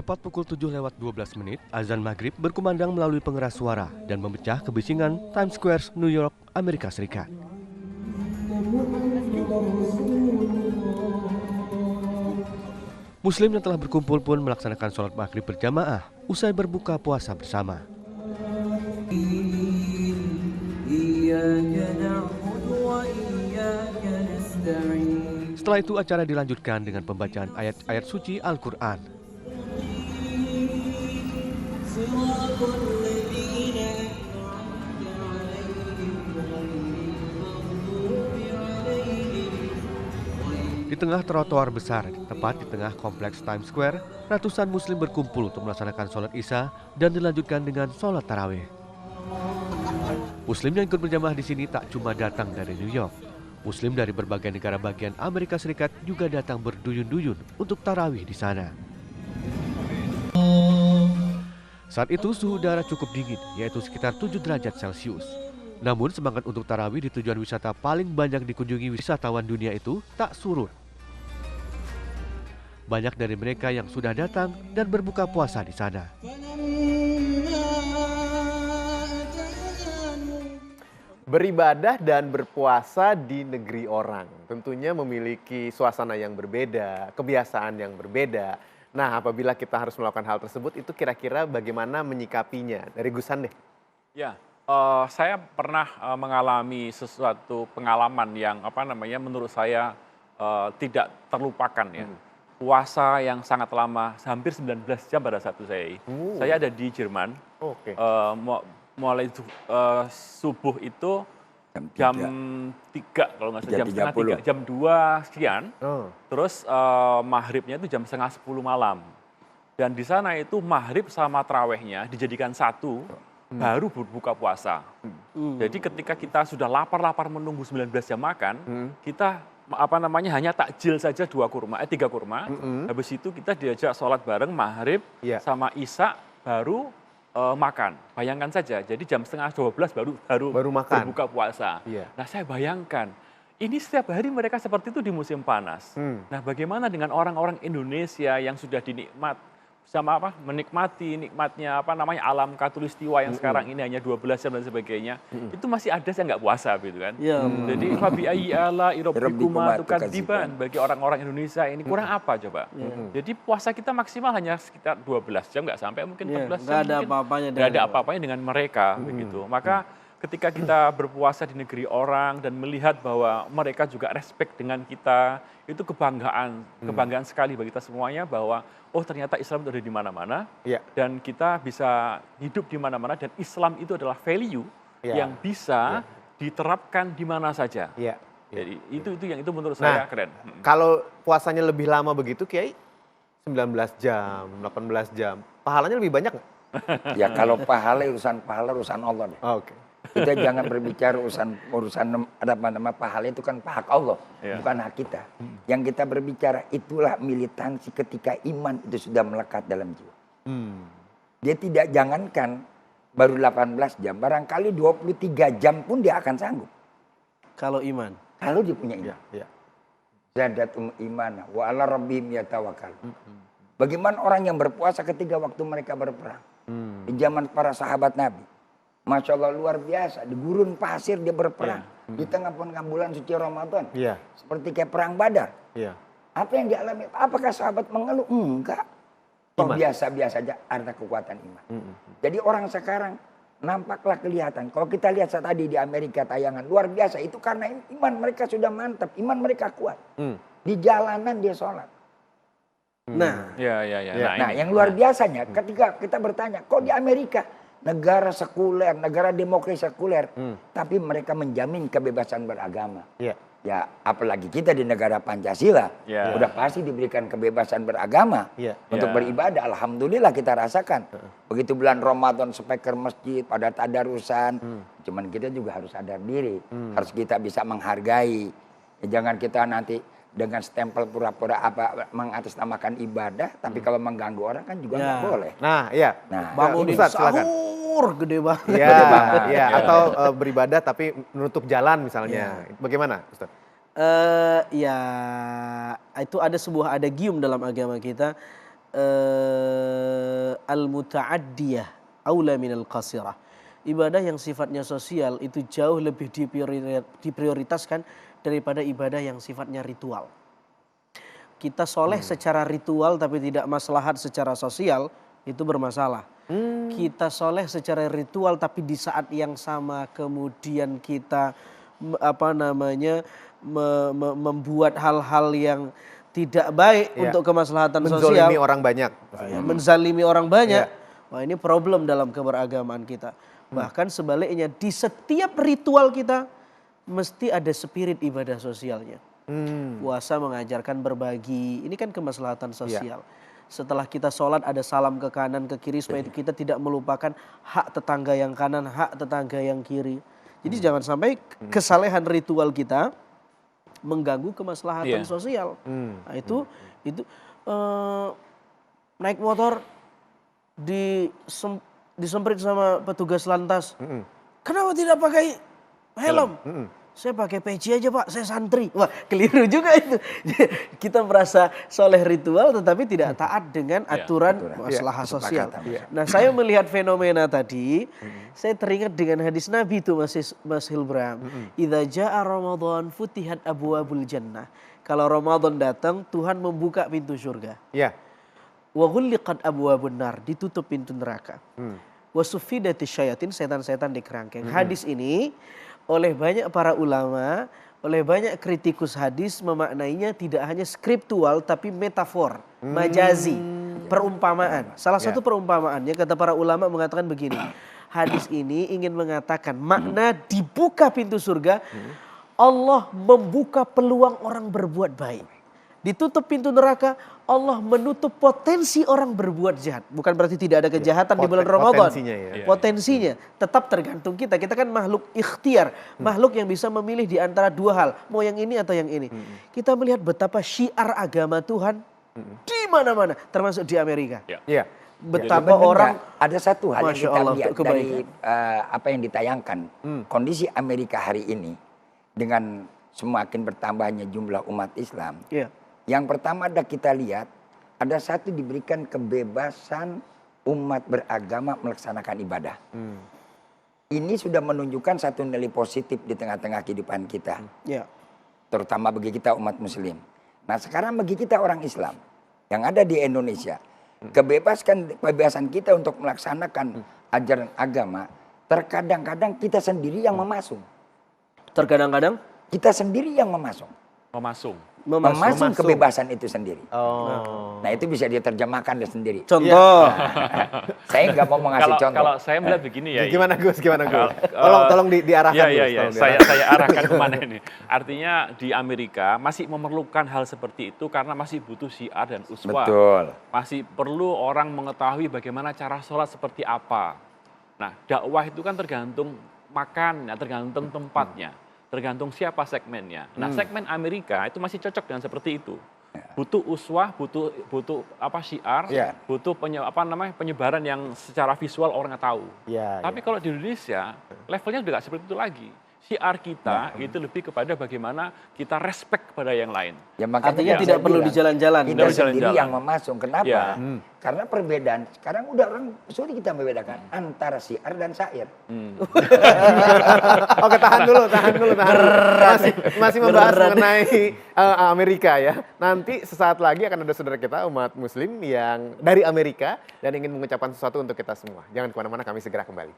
Tepat pukul 7:12, azan maghrib berkumandang melalui pengeras suara dan memecah kebisingan Times Square, New York, Amerika Serikat. Muslim yang telah berkumpul pun melaksanakan sholat maghrib berjamaah usai berbuka puasa bersama. Setelah itu acara dilanjutkan dengan pembacaan ayat-ayat suci Al-Quran. Di tengah trotoar besar, tepat di tengah kompleks Times Square, ratusan muslim berkumpul untuk melaksanakan sholat isya dan dilanjutkan dengan sholat tarawih. Muslim yang ikut berjamaah di sini tak cuma datang dari New York. Muslim dari berbagai negara bagian Amerika Serikat juga datang berduyun-duyun untuk tarawih di sana. Saat itu suhu udara cukup dingin, yaitu sekitar 7 derajat Celcius. Namun semangat untuk tarawih di tujuan wisata paling banyak dikunjungi wisatawan dunia itu tak surut. Banyak dari mereka yang sudah datang dan berbuka puasa di sana. Beribadah dan berpuasa di negeri orang tentunya memiliki suasana yang berbeda, kebiasaan yang berbeda. Nah, apabila kita harus melakukan hal tersebut, itu kira-kira bagaimana menyikapinya? Dari Gusan deh. Ya, saya pernah mengalami sesuatu pengalaman yang menurut saya tidak terlupakan ya. Puasa yang sangat lama, hampir 19 jam pada saat itu saya. Saya ada di Jerman. Oke. Mulai subuh itu jam 3 kalau nggak salah, jam setengah 3, jam 2 sekian. Terus maghribnya itu jam setengah 10 malam. Dan di sana itu maghrib sama tarawehnya dijadikan satu, baru berbuka puasa. Jadi ketika kita sudah lapar-lapar menunggu 19 jam makan, kita hanya takjil saja 3 kurma. Habis itu kita diajak sholat bareng maghrib sama isya baru makan. Bayangkan saja, jadi jam setengah 12 baru makan. Berbuka puasa. Nah, saya bayangkan, ini setiap hari mereka seperti itu di musim panas. Nah, bagaimana dengan orang-orang Indonesia yang sudah menikmati nikmatnya alam khatulistiwa yang sekarang ini hanya 12 jam dan sebagainya. Itu masih ada saya nggak puasa gitu kan. Jadi fabi ayyi ala rabbikuma tukadziban, bagi orang-orang Indonesia ini kurang apa coba. Jadi puasa kita maksimal hanya sekitar 12 jam, nggak sampai mungkin 14 jam. Nggak ada apa-apanya dengan mereka begitu. Maka ketika kita berpuasa di negeri orang dan melihat bahwa mereka juga respect dengan kita, itu kebanggaan sekali bagi kita semuanya bahwa ternyata Islam itu ada di mana-mana dan kita bisa hidup di mana-mana dan Islam itu adalah value yang bisa diterapkan di mana saja. Jadi itu menurut saya keren. Kalau puasanya lebih lama begitu, Kiai, 19 jam, 18 jam, pahalanya lebih banyak nggak? Ya kalau urusan Allah deh. Oke. Kita jangan berbicara urusan pahala, itu kan hak Allah, bukan hak kita. Yang kita berbicara itulah militansi ketika iman itu sudah melekat dalam jiwa. Dia tidak jangankan baru 18 jam, barangkali 23 jam pun dia akan sanggup. Kalau iman. Kalau dia punya iman. Zadatum imana wa ala rabbihim yatawakkal. Bagaimana orang yang berpuasa ketika waktu mereka berperang? Di zaman para sahabat Nabi. Masya Allah luar biasa, di gurun pasir dia berperang. Di tengah bulan suci Ramadan. Seperti kayak perang Badar. Apa yang dialami? Apakah sahabat mengeluh? Enggak. Biasa-biasa saja ada kekuatan iman. Jadi orang sekarang nampaklah kelihatan. Kalau kita lihat saat tadi di Amerika tayangan, luar biasa. Itu karena iman mereka sudah mantap, iman mereka kuat. Di jalanan dia sholat. Nah, yang luar biasanya ketika kita bertanya, kok di Amerika negara sekuler, negara demokrasi sekuler, tapi mereka menjamin kebebasan beragama. Ya, apalagi kita di negara Pancasila, udah pasti diberikan kebebasan beragama untuk beribadah. Alhamdulillah kita rasakan. Begitu bulan Ramadan, speaker masjid pada tadarusan, cuman kita juga harus sadar diri, harus kita bisa menghargai. Jangan kita nanti dengan stempel pura-pura mengatasnamakan ibadah, tapi kalau mengganggu orang kan juga nggak boleh. Bangunin sahur gede banget. Atau beribadah tapi menutup jalan misalnya. Bagaimana, Ustaz? Itu ada gium dalam agama kita. al-muta'addiyah aula minal qasirah. Ibadah yang sifatnya sosial itu jauh lebih diprioritaskan daripada ibadah yang sifatnya ritual. Kita soleh secara ritual tapi tidak maslahat secara sosial, itu bermasalah. Kita soleh secara ritual tapi di saat yang sama kemudian kita membuat hal-hal yang tidak baik untuk kemaslahatan sosial. Menzalimi orang banyak. Menzalimi orang banyak. Wah, ini problem dalam keberagamaan kita. Bahkan sebaliknya di setiap ritual kita mesti ada spirit ibadah sosialnya. Puasa mengajarkan berbagi, ini kan kemaslahatan sosial. Setelah kita sholat ada salam ke kanan ke kiri supaya kita tidak melupakan hak tetangga yang kanan, hak tetangga yang kiri. Jadi jangan sampai kesalehan ritual kita mengganggu kemaslahatan sosial. Nah, itu naik motor disemprit sama petugas lantas. Kenapa tidak pakai helm? Saya pakai peci aja Pak, saya santri. Wah, keliru juga itu. Kita merasa soleh ritual tetapi tidak taat dengan aturan masalah sosial. Nah, saya melihat fenomena tadi, saya teringat dengan hadis Nabi itu Mas Hilbram. Idza jaa Ramadan futihat abwabul jannah. Kalau Ramadan datang, Tuhan membuka pintu surga. Iya. Wa ghulliqat abwabun nar, ditutup pintu neraka. Wa suffidatish syayatin, setan-setan dikerangkeng. Hadis ini oleh banyak para ulama, oleh banyak kritikus hadis memaknainya tidak hanya skriptual tapi metafor, majazi, perumpamaan. Salah satu perumpamaannya kata para ulama mengatakan begini. Hadis ini ingin mengatakan makna dibuka pintu surga, Allah membuka peluang orang berbuat baik. Ditutup pintu neraka, Allah menutup potensi orang berbuat jahat. Bukan berarti tidak ada kejahatan di bulan Ramadan. Potensinya tetap tergantung kita. Kita kan makhluk ikhtiar. Makhluk yang bisa memilih di antara dua hal. Mau yang ini atau yang ini. Kita melihat betapa syiar agama Tuhan di mana-mana. Termasuk di Amerika. Betapa orang. Ada satu hal yang kita lihat dari apa yang ditayangkan. Kondisi Amerika hari ini. Dengan semakin bertambahnya jumlah umat Islam. Yang pertama ada kita lihat, ada satu diberikan kebebasan umat beragama melaksanakan ibadah. Ini sudah menunjukkan satu nilai positif di tengah-tengah kehidupan kita. Terutama bagi kita umat muslim. Nah sekarang bagi kita orang Islam yang ada di Indonesia, kebebasan kita untuk melaksanakan ajaran agama, terkadang-kadang kita sendiri yang memasung. Terkadang-kadang? Kita sendiri yang memasung. Memasung kebebasan itu sendiri. Nah itu bisa diterjemahkan sendiri. Contoh. Saya nggak mau mengasih contoh. Kalau saya melihat begini ya. Gimana Gus? Tolong diarahkan. Saya arahkan kemana ini. Artinya di Amerika masih memerlukan hal seperti itu karena masih butuh syiar dan uswah. Betul. Masih perlu orang mengetahui bagaimana cara sholat seperti apa. Nah dakwah itu kan tergantung makannya, tergantung tempatnya. Tergantung siapa segmennya. Nah, segmen Amerika itu masih cocok dengan seperti itu. Butuh uswah, butuh syiar, butuh penyebaran yang secara visual orang tahu. Tapi kalau di Indonesia levelnya juga seperti itu lagi. Syiar kita itu lebih kepada bagaimana kita respect kepada yang lain. Ya, artinya tidak perlu di jalan-jalan. Kita sendiri yang memasung. Kenapa? Karena perbedaan. Sekarang udah orang sulit kita membedakan antara syiar dan syair. Oke, tahan dulu. Masih membahas mengenai Amerika ya. Nanti sesaat lagi akan ada saudara kita umat muslim yang dari Amerika dan ingin mengucapkan sesuatu untuk kita semua. Jangan kemana-mana, kami segera kembali.